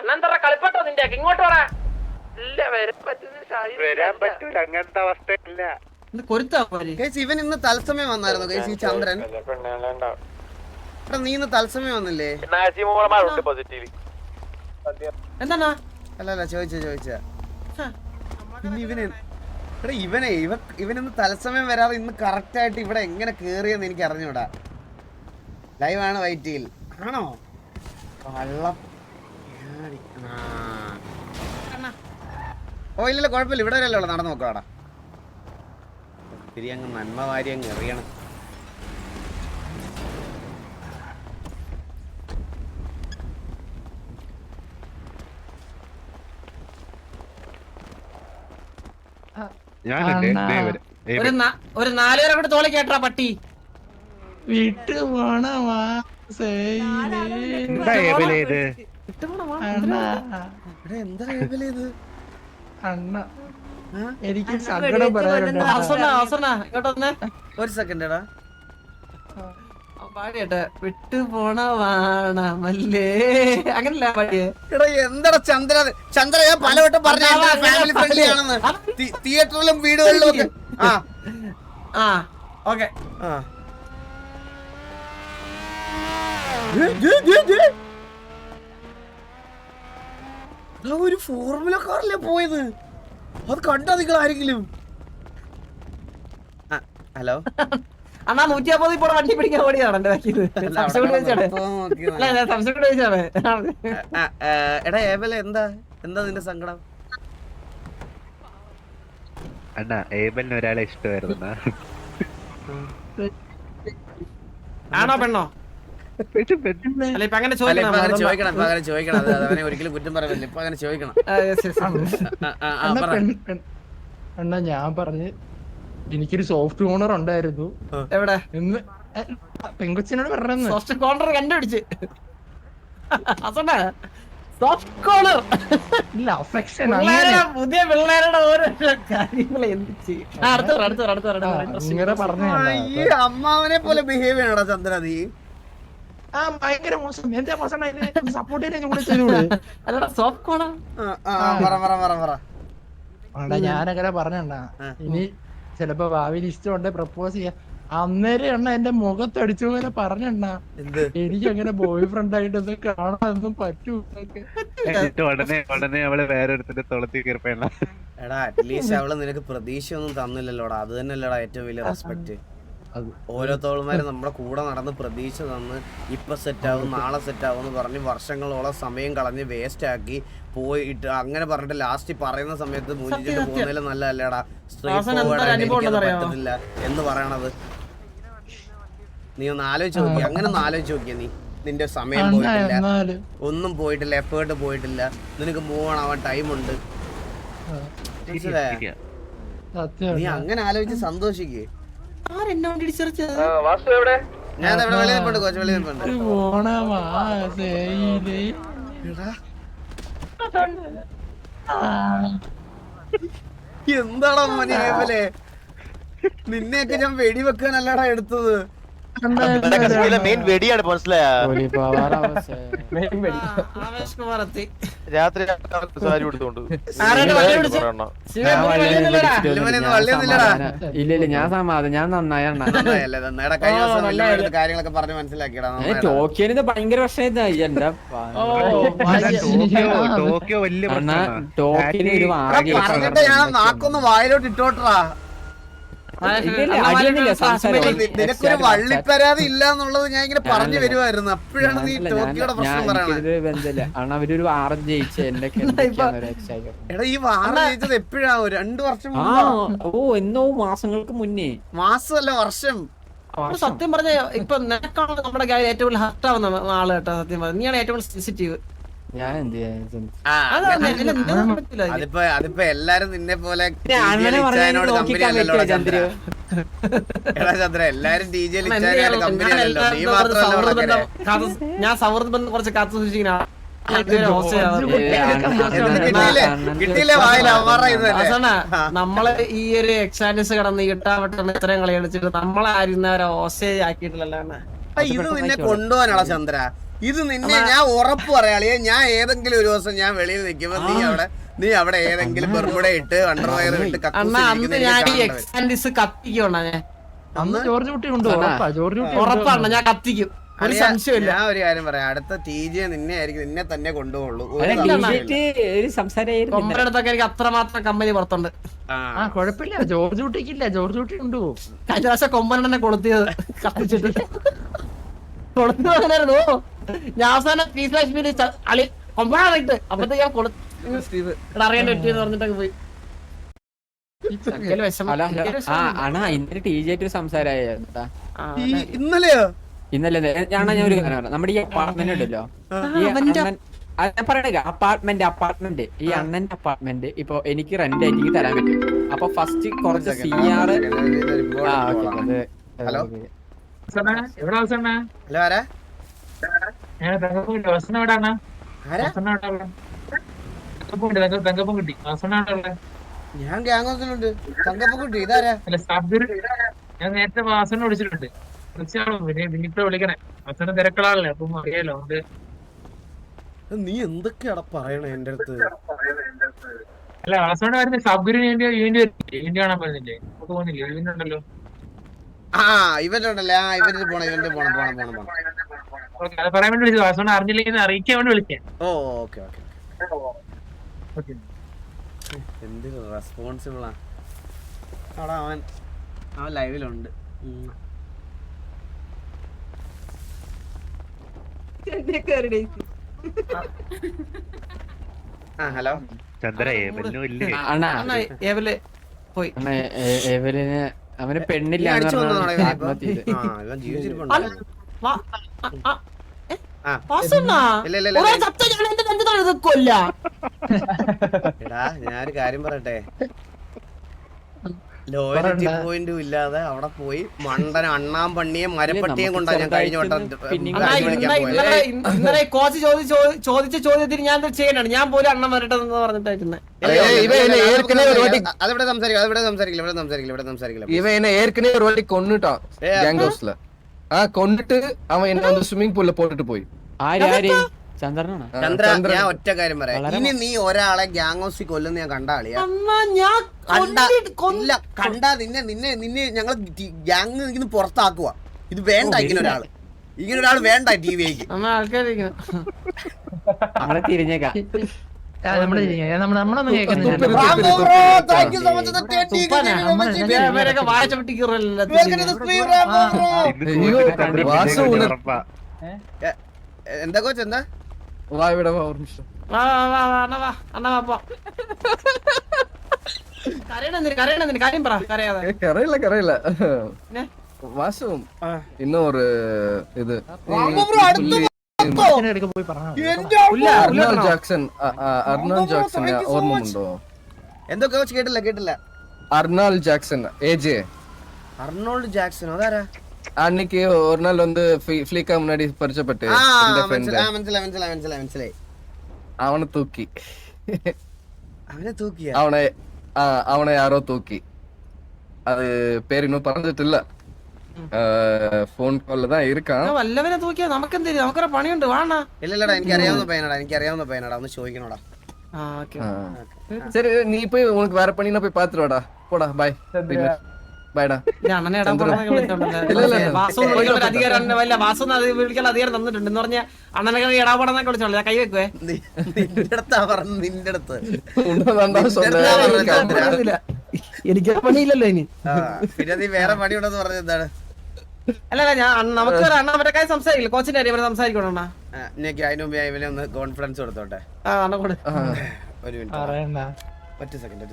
അന്നെന്താ കളിപ്പട്ടോ നിന്റെ ഇങ്ങോട്ട് വേണ ഇല്ല വരാൻ പറ്റൂല അങ്ങനത്തെ അവസ്ഥയില്ല. ഇവൻ ഇന്ന് തത്സമയം വന്നായിരുന്നു ഈ ചന്ദ്രൻ. നീ ഇന്ന് തത്സമയം വന്നില്ലേ? എന്താ അല്ല ചോദിച്ച പിന്നെ ഇവനിന്ന് തത്സമയം വരാതെ ഇന്ന് കറക്റ്റ് ആയിട്ട് ഇവിടെ എങ്ങനെ കേറിയെന്ന് എനിക്ക് അറിഞ്ഞൂടാ. ലൈവാണ് വൈറ്റിയിൽ ആണോ? വള്ളം ഓ ഇല്ലല്ലോ കുഴപ്പമില്ല, ഇവിടെ വരെയല്ലേ ഉള്ളു, നടന്നു നോക്കാടാ. ഒത്തിരി അങ്ങ് നന്മ വാരി അങ്ങ് എറിയണം. ഒരു 4 പേരെ കൂടെ തോളി കേട്ടാ പട്ടി വിട്ട് പോണ അണ്ണ എനിക്ക് സങ്കടം പറയാനുണ്ട്. ഒരു സെക്കൻഡ് എടാ പാടിയട്ടെ വിട്ടു പോണ വാണമല്ലേ അങ്ങനല്ല പാടിയേ. എടാ എന്താടാ ചന്ദ്ര ഞാൻ പലവട്ടം പറഞ്ഞു ഫാമിലി ഫ്രണ്ട്ലി ആണെന്ന്, തിയേറ്ററിലും വീടുകളിലും ഒക്കെ. ഓക്കെ ഒരു ഫോർമുല കാറിലെ പോയത്, അത് കണ്ടാ നിങ്ങൾ ആരെങ്കിലും? ഹലോ അണ്ണാ 150 ഇപ്പോൾ വണ്ടി പിടിക്കാൻ ഓടിയാണ് എന്റെ എടാ ഏബലെ എന്താ നിന്റെ സങ്കടം? അണ്ണാ ഏബലിന് ഒരാളെ ഇഷ്ടമായിരുന്നു. ആണോ പെണ്ണോ? അല്ല ഇപ്പൊ അങ്ങനെ ചോദിക്കണം, അവനെ ഒരിക്കലും കുറ്റം പറയല്ല. ഇപ്പൊ അങ്ങനെ ചോദിക്കണം. അണ്ണാ ഞാൻ പറഞ്ഞ് എനിക്കൊരു സോഫ്റ്റ് കോർണർ ഉണ്ടായിരുന്നു. എവിടെ? പെങ്കൊച്ചിനോട് പറഞ്ഞു സോഫ്റ്റ് കോർണർ കണ്ടുപിടിച്ച് കോർണർ ഇല്ല അഫെക്ഷൻ പുതിയ പിള്ളേരുടെ ഓരോ കാര്യങ്ങൾ എന്ത് ചെയ്യും. ഇങ്ങനെ പറഞ്ഞു അമ്മാവനെ പോലെ ബിഹേവ് ചെയ്യണടാ ചന്ദ്ര നീ. ഭയങ്കര മോശം. എന്താ മോശം സപ്പോർട്ട് ചെയ്യാൻ അല്ലടാ സോഫ്റ്റ് കോർണർ. ഞാനങ്ങനെ പറഞ്ഞ ഇനി ചിലപ്പോ ഭാവിയിൽ ഇഷ്ടമുണ്ടെ പ്രപ്പോസ് ചെയ്യാം. അന്നേരം എണ്ണ എന്റെ മുഖത്തടിച്ച പോലെ പറഞ്ഞെണ്ണ എനിക്ക് അങ്ങനെ ബോയ് ഫ്രണ്ട് ആയിട്ടൊന്നും കാണാനൊന്നും പറ്റൂ. ഉടനെ അവള് വേറൊരുത്തിന്റെ തൊളത്തി കയറിപ്പോയണ. എടാ അറ്റ്ലീസ്റ്റ് അവള് നിനക്ക് പ്രതീക്ഷ ഒന്നും തന്നില്ലല്ലോടാ, അത് തന്നെയല്ലോടാ ഏറ്റവും വലിയ റെസ്പെക്ട്. ഓരോ തോളുമാരും നമ്മുടെ കൂടെ നടന്ന് പ്രതീക്ഷ തന്ന് ഇപ്പൊ സെറ്റാവും നാളെ സെറ്റാവും എന്ന് പറഞ്ഞ് വർഷങ്ങളോളം സമയം കളഞ്ഞ് വേസ്റ്റ് ആക്കി പോയിട്ട് അങ്ങനെ പറഞ്ഞിട്ട് ലാസ്റ്റ് പറയുന്ന സമയത്ത് മൂഞ്ചിട്ട് പോകുന്നതിലും നല്ലതല്ലേടാ പറ്റത്തില്ല എന്ന് പറയണത്. നീ ഒന്ന് ആലോചിച്ച് നോക്കി, അങ്ങനെ ഒന്ന് ആലോചിച്ച് നോക്കിയ നീ. നിന്റെ സമയം പോയിട്ടില്ല, ഒന്നും പോയിട്ടില്ല, എഫേർട്ട് പോയിട്ടില്ല, നിനക്ക് മൂവ് ഓൺ ആവാൻ ടൈമുണ്ട്. നീ അങ്ങനെ ആലോചിച്ച് സന്തോഷിക്കേ. ഞാൻ വെളിയിൽ പോണ്ട്, കോച്ച് വെളിയിൽ പോണ്ട്. എന്താടാ മോനെ നിന്നെയൊക്കെ ഞാൻ വെടിവെക്കാനല്ലടാ എടുത്തത്. മെയിൻ വെടിയാണ് മനസ്സിലായ. രാത്രി സാരി എടുത്തോണ്ട് ഇല്ല ഞാൻ സമാധാനം, ഞാൻ നന്നായി. കാര്യങ്ങളൊക്കെ പറഞ്ഞ് മനസ്സിലാക്കിയടാ. ടോക്കിയോന്ന് ഭയങ്കര പ്രശ്നമായി എന്റെ ടോക്കിയോ വലിയ ടോക്കിന് ഒരു ഞാൻ നാക്കൊന്ന് വായിലോട്ട് ഇട്ടോട്ടാ. നിനക്കൊരു വള്ളിപ്പരാതി ഇല്ല എന്നുള്ളത് ഞാൻ ഇങ്ങനെ പറഞ്ഞു വരുമായിരുന്നു. അപ്പോഴാണ് നീ ടോക്കിയോടെ പ്രശ്നം പറയുന്നത്. അവരൊരു വാറം ജയിച്ച എടാ ഈ വാറം ജയിച്ചത് എപ്പോഴാ? 2 വർഷം എന്നോ മാസങ്ങൾക്ക് മുന്നേ. മാസമല്ല വർഷം. സത്യം പറഞ്ഞ ഇപ്പൊ നിനക്കാണ് നമ്മുടെ ഏറ്റവും കൂടുതൽ ഹർട്ട് ആവുന്ന ആള് കേട്ടോ. സത്യം പറഞ്ഞ നീയാണ് ഏറ്റവും കൂടുതൽ സെൻസിറ്റീവ്. ഞാൻ എന്ത് അതിപ്പോ എല്ലാരും നിന്നെ പോലെ ചന്ദ്ര എല്ലാരും ഞാൻ സൗഹൃദ ബന്ധം കുറച്ച് കാത്തു സൂക്ഷിക്കുന്ന നമ്മള് ഈ ഒരു എക്സാൻസ് കടന്ന് കിട്ടാൻ ഇത്രയും കളി കളിച്ചിട്ട് നമ്മളായിരുന്നവരെ ഓസേ ആക്കിയിട്ടില്ലല്ലോ. ഇത് നിന്നെ കൊണ്ടുപോകാനാണോ ചന്ദ്ര? ഇത് നിന്നെ ഞാൻ ഉറപ്പ് പറയാളിയെ, ഞാൻ ഏതെങ്കിലും ഒരു ദിവസം ഞാൻ വെളിയിൽ നിൽക്കുമ്പോ നീ അവിടെ ഏതെങ്കിലും ബെർമുഡ ഇട്ട് അണ്ടർവയർ ഇട്ട് അണ്ണാ അന്ന് ഞാൻ ഈ എക്സാൻഡിസ് കത്തിക്കണ അന്ന് ജോർജ് കുട്ടി ഉണ്ട്, ഉറപ്പാ ജോർജ് കുട്ടി ഉറപ്പാണ് ഞാൻ കത്തിക്കും, ഒരു സംശയമില്ല. ഞാൻ ഒരു കാര്യം പറയാം, അടുത്ത TJ നിന്നെ തന്നെ കൊണ്ടുപോകുള്ളൂ. ഒരു സംസാരം കൊമ്പനടുത്തൊക്കെ എനിക്ക് അത്രമാത്രം കമ്പനി പുറത്തുണ്ട്. ആ കുഴപ്പമില്ല, ജോർജ് കുട്ടിക്കില്ല, ജോർജ് കുട്ടി ഉണ്ട്. കഴിഞ്ഞ പ്രാവശ്യം കൊമ്പനെ കൊളുത്തിയത് കത്തിച്ചിട്ട് കൊളുത്തുവാനായിരുന്നു. ഞാൻ അവസാനം അളി കൊമ്പനായിട്ട് അപ്പഴത്തേക്ക് ഞാൻ അറിയാൻ പറ്റിയെന്ന് പറഞ്ഞിട്ടൊക്കെ പോയി. അണ്ണാ ഇന്നലെ TJ സംസാരമായിരുന്നാ ഇന്നലെയോ? ഇന്നലെ ഞാൻ ഒരു കാര്യം പറയാം. നമ്മുടെ ഈ അപ്പാർട്ട്മെന്റ് ഉണ്ടല്ലോ, ഈ അണ്ണൻ പറയണ അപ്പാർട്ട്മെന്റ് ഈ അണ്ണന്റെ അപ്പാർട്ട്മെന്റ് ഇപ്പൊ എനിക്ക് റെന്റ് ആയിട്ട് തരാൻ പറ്റും. അപ്പൊ ഫസ്റ്റ് കുറച്ച് CR ഹലോ എവിടെ അവസാന ഹലോ ആരാ? അവസാനം എവിടെയാണ്? ആരാ? തങ്കപ്പം കിട്ടി. അവസാനം എവിടെ? ഞാൻ ഗ്യാങ് തങ്കപ്പം കുട്ടി. ഇതാരാ? അല്ല സബ്ദുർ, ഞാൻ നേരത്തെ വാസനെ വിളിച്ചിട്ടുണ്ട്. പിന്നിപ്പോ വിളിക്കണേ. അവസാനം തിരക്കളാണല്ലേ, അപ്പം അറിയാലോ. നീ എന്തൊക്കെയാടാ പറയണേ എന്റെ അടുത്ത്? അല്ല വാസോടെ വരുന്ന സബ്ഗുരിന് വേണ്ടി കാണാൻ പറഞ്ഞില്ലേ? നമുക്ക് പോകുന്നില്ലേ? ഇവനുണ്ടല്ലോ. ഇവന്റ് ഉണ്ടല്ലേ, ഇവന്റ് പോണം. അത് പറയാൻ വേണ്ടി വിളിച്ചത്. വാസോടെ അറിഞ്ഞില്ലെങ്കിൽ അറിയിക്കാൻ വേണ്ടി വിളിക്കാൻ. ഓക്കെ. എന്ത് റെസ്പോൺസിബിളാ അവിടെ. അവൻ ലൈവിലുണ്ട്. ഹലോ ചന്ദ്ര അണ്ണാ പോയി. എവലിന് അവന് പെണ്ണില്ല എടാ ഞാനൊരു കാര്യം പറയട്ടെ, ലോയൽറ്റി പോയിന്റും ഇല്ലാതെ അവിടെ പോയി മണ്ടൻ അണ്ണാൻ പണ്ണിയെ മരപ്പട്ടിയെ കൊണ്ടാ ഞാൻ കഴിഞ്ഞ വട്ടം ഇന്നലെ കോച്ച് ചോദിച്ച ചോദ്യത്തിന് ഞാൻ ചെയ്യണാണ്. ഞാൻ പോലും അണ്ണൻ വരട്ടെ എന്ന് പറഞ്ഞിട്ടായിരുന്നു. അതെവിടെ സംസാരിക്കില്ല. இவன் என்ன ஏற்கனவே ஒரு வாட்டி கொன்னுட்டான் கேங் ஹவுஸ்ல. கொன்னுட்டு அவன் என்ன வந்து ஸ்விம்மிங் പൂളിൽ പോയിട്ട് പോയി. ആര് ചന്ദ്രനാണ്? ചന്ദ്ര, ഞാൻ ഒറ്റ കാര്യം പറയാം. ഇനി നീ ഒരാളെ ഗ്യാങ് ഹൗസിൽ കൊല്ലുന്ന ഞാൻ കണ്ടാളിയാ കണ്ടാ നിന്നെ ഞങ്ങൾ ഗ്യാങ് ഇങ്ങനെ പുറത്താക്കുക. ഇത് വേണ്ട, ഇങ്ങനെ ഒരാൾ വേണ്ട TVക്ക്. നമ്മളെ തിരിഞ്ഞേക്കാം. നമ്മളൊന്നും കേൾക്കുന്നില്ല. എന്താ കോച്ച് എന്താ? വാ ഇവിടെ വാ ഒരു നിമിഷം. കരയില്ല വാസുവും இன்னும் ஒரு ഇത് അർണോൾ ജാക്സൺ ഓർമ്മയുണ്ടോ? എന്തോ കോച്ച് കേട്ടില്ല. Arnold Jackson AJ. Arnold Jackson അതാരാ? அன்னைக்கு ஒரு நாள் வந்து ஃப்ளீக்கா முன்னாடி பரிச்சப்பட்டு മനസ്സിലായി. அவனை தூக்கி അവനെ அவனை யாரோ தூக்கி, அது பேர் இன்னும் പറഞ്ഞിട്ടില്ല. ഫോൺ കോളിൽ தான் இருக்கான். വല്ലവനെ തൂക്കിയാ നമുക്കെന്ത്, നമുക്കൊരു പണിയുണ്ട്. വാണ ഇല്ലല്ലടാ, എനിക്കറിയാവുന്ന പയ്യനാടാ. ഒന്ന് ചോദിക്കണോടാ. சரி நீ போய் உனக்கு வேற பண்ணினா போய் பாத்துருவாடா. போடா பாய். ബൈഡാ. അണ്ണനെ ഇടപെടാനൊക്കെ വിളിച്ചോണ്ടല്ലേ വാസു അധികാരം വിളിക്കാൻ അധികാരം തന്നിട്ടുണ്ട് എന്ന് പറഞ്ഞ അണ്ണനെ ഇടപെടാനൊക്കെ വിളിച്ചോളൂ. ഞാൻ കൈ വെക്കുവേ. നിന്റെ അടുത്ത് എനിക്ക് പണിയില്ലല്ലോ ഇനി. പിന്നെ നീ വേറെ പണിയുണ്ടെന്ന് പറഞ്ഞത് എന്താണ്? അല്ല ഞാൻ നമുക്ക് അണ്ണ മറ്റേ കാര്യം സംസാരിക്കില്ല, കോച്ചിന്റെ കാര്യം സംസാരിക്കണം. അണ്ണാ അതിന് മുമ്പ് ഇവനെ ഒന്ന് കോൺഫിഡൻസ് കൊടുത്തോട്ടെ. അണ്ണ കൂടെ ഒരു മിനിറ്റ്, ഒറ്റ സെക്കൻഡ്.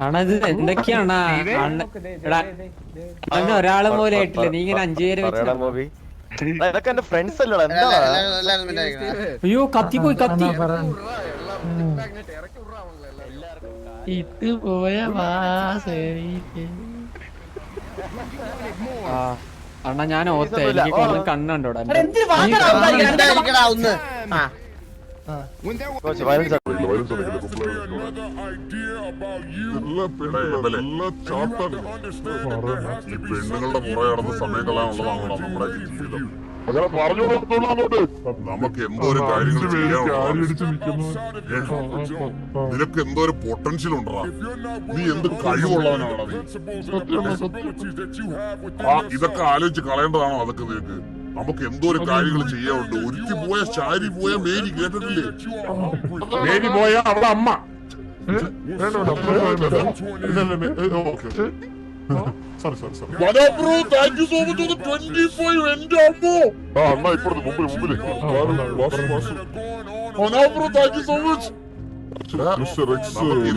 ആണത് എന്തൊക്കെയാണ് ഒരാളെ പോലെ ആയിട്ടില്ല. നീ ഇങ്ങനെ 5 പേര് വെച്ച് അയ്യോ കത്തി ഇത് പോയ അണ്ണാ ഞാൻ ഓർത്തേ എനിക്ക് കണ്ണുണ്ടോടാ. കുറച്ച് violence ആണ്. ഈ പെണ്ണുങ്ങളുടെ പുറകെ നടന്ന് സമയം കളയാനുള്ളതാണോ നമ്മുടെ ജീവിതം? അങ്ങനെ പറഞ്ഞു കൊടുത്തോളാം അങ്ങോട്ട്. നമുക്ക് എന്തോരം കാര്യങ്ങൾ നിനക്ക് എന്തോരം പൊട്ടൻഷ്യൽ ഉണ്ടോ? നീ എന്ത് കഴിവുള്ളവനാണോ നീ? ഇതൊക്കെ ആലോചിച്ച് കളയേണ്ടതാണോ അതൊക്കെ നിനക്ക്? നമുക്ക് എന്തോരം കാര്യങ്ങൾ ചെയ്യാനുണ്ട്. ഒരുത്തി പോയ ശാരി പോയ മേരി കേട്ടിട്ടില്ലേ? മേരി പോയ അവിടെ അമ്മ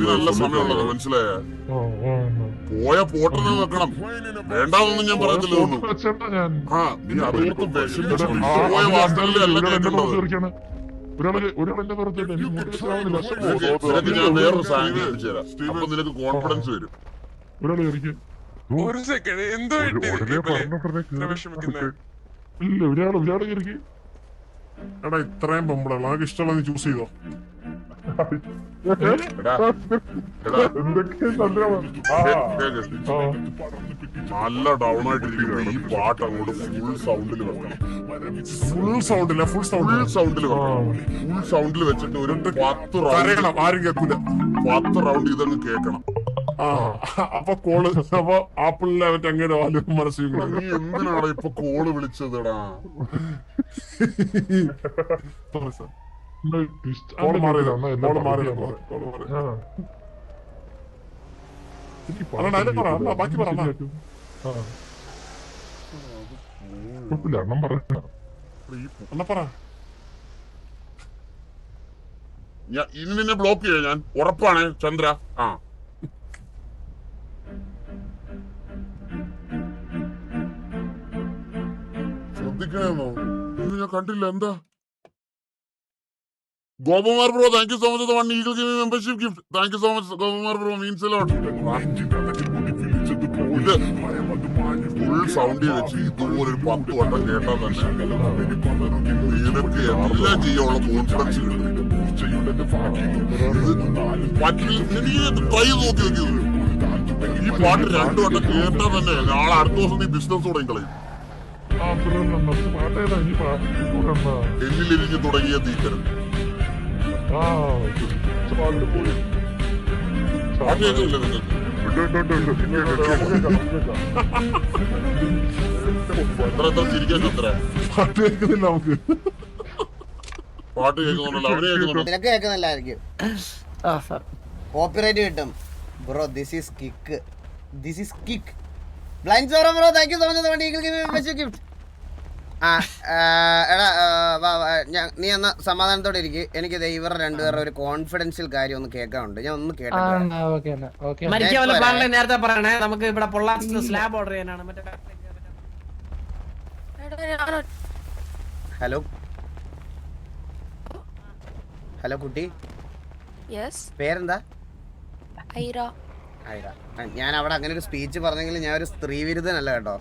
നല്ല സമയമുള്ളത് മനസ്സിലായ? പോയ പോട്ടെന്ന് വെക്കണം, വേണ്ടാന്നൊന്നും ഞാൻ പറയത്തില്ല. ആ നീ അറിയാത്ത പോയ വാർത്തകളിലല്ല കേൾക്കേണ്ടത്. ഞാൻ വേറൊരു സാധനം കാണിച്ചു തരാം, അപ്പൊ നിനക്ക് കോൺഫിഡൻസ് വരും. ഒരു സെക്കൻഡ് എന്തോ ഇല്ല ഒരാള് കയറി. എടാ ഇത്രയും പെമ്പിളാണ് നമുക്ക് ഇഷ്ടമുള്ള നീ ചൂസ് ചെയ്തോ. നല്ല ഡൗൺ ആയിട്ടിരിക്കുമ്പോ ഈ പാട്ട് അങ്ങോട്ട് ഫുൾ സൗണ്ടിൽ വെക്കണം. ഫുൾ സൗണ്ടിൽ വെക്കണം. ഫുൾ സൗണ്ടിൽ വെച്ചിട്ട് ഒരു 10 റൗണ്ട് ആരും കേൾക്കൂല. 10 റൗണ്ട് ഇതങ്ങ് കേൾക്കണം. അപ്പൊ കോള് അപ്പൊ ആപ്പിളിലെ മറ്റേ അങ്ങനെ മനസ്സിൽ നീ എന്തിനാണ് ഇപ്പൊ കോള് വിളിച്ചതെടാ? ബാക്കി പറ. ഇനി നിന്നെ ബ്ലോക്ക് ചെയ്യാം ഞാൻ, ഉറപ്പാണ് ചന്ദ്ര. ആ ശ്രദ്ധിക്കണേന്നോ? ഇത് ഞാൻ കണ്ടില്ല. എന്താ Gopakumar bro, thank you so much. 1 Eagle Give me membership gift. Thank you so much Gopakumar bro, means a lot. ഇത് ഫുൾ സൗണ്ടിൽ വെച്ച് ഇതുപോലെ 10 വട്ടം കേട്ടാൽ തന്നെ നിനക്ക് എല്ലാം ചെയ്യാനുള്ള കോൺഫിഡൻസ് കിട്ടും. ട്രൈ നോക്കി വെക്കുന്നത് ഈ പാട്ട് 2 വട്ടം കേട്ടാൽ തന്നെ നാളെ അടുത്ത ദിവസം നീ ബിസിനസ് തുടങ്ങി കളയും. എന്നിലിരിഞ്ഞ് തുടങ്ങിയ തീക്കരം പാട്ട് കേൾക്കില്ല നിങ്ങൾക്ക്? എത്ര ചിരിക്കാൻ ചന്ദ്ര? പാട്ട് കേൾക്കുന്നില്ല നമുക്ക്. പാട്ട് കേൾക്കുന്നുണ്ടല്ലോ, അവരെ കേൾക്കുന്നുണ്ടോ? നിനക്ക് കേൾക്കുന്നില്ലായിരിക്കും. കോപ്പിറൈറ്റ് കിട്ടും bro. This is kick. Blind sorrow bro, thank you so much. 1 Eagle Give me membership gift. എടാ നീ എന്നാ സമാധാനത്തോടെ ഇരിക്കും. എനിക്ക് ഇവരുടെ 2 പേരുടെ ഒരു കോൺഫിഡൻഷ്യൽ കാര്യം ഒന്ന് കേൾക്കാനുണ്ട്. ഞാൻ ഒന്ന് കേട്ടോ. നേരത്തെ പറയണേ, നമുക്ക് ഇവിടെ പൊള്ളാച്ചിൽ സ്ലാബ് ഓർഡർ ചെയ്യാനാണ്. ഹലോ കുട്ടി, പേരെന്താ? ഐറ. ഞാൻ അവിടെ അങ്ങനെ ഒരു സ്പീച്ച് പറഞ്ഞെങ്കിൽ ഞാൻ ഒരു സ്ത്രീ വിരുദ്ധനല്ല കേട്ടോ.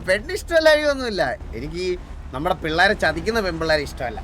പെണ്ണിഷ്ടമല്ലായൊന്നുമില്ല. എനിക്ക് നമ്മുടെ പിള്ളേരെ ചതിക്കുന്ന പെൺപിള്ളേരെ ഇഷ്ടമല്ല.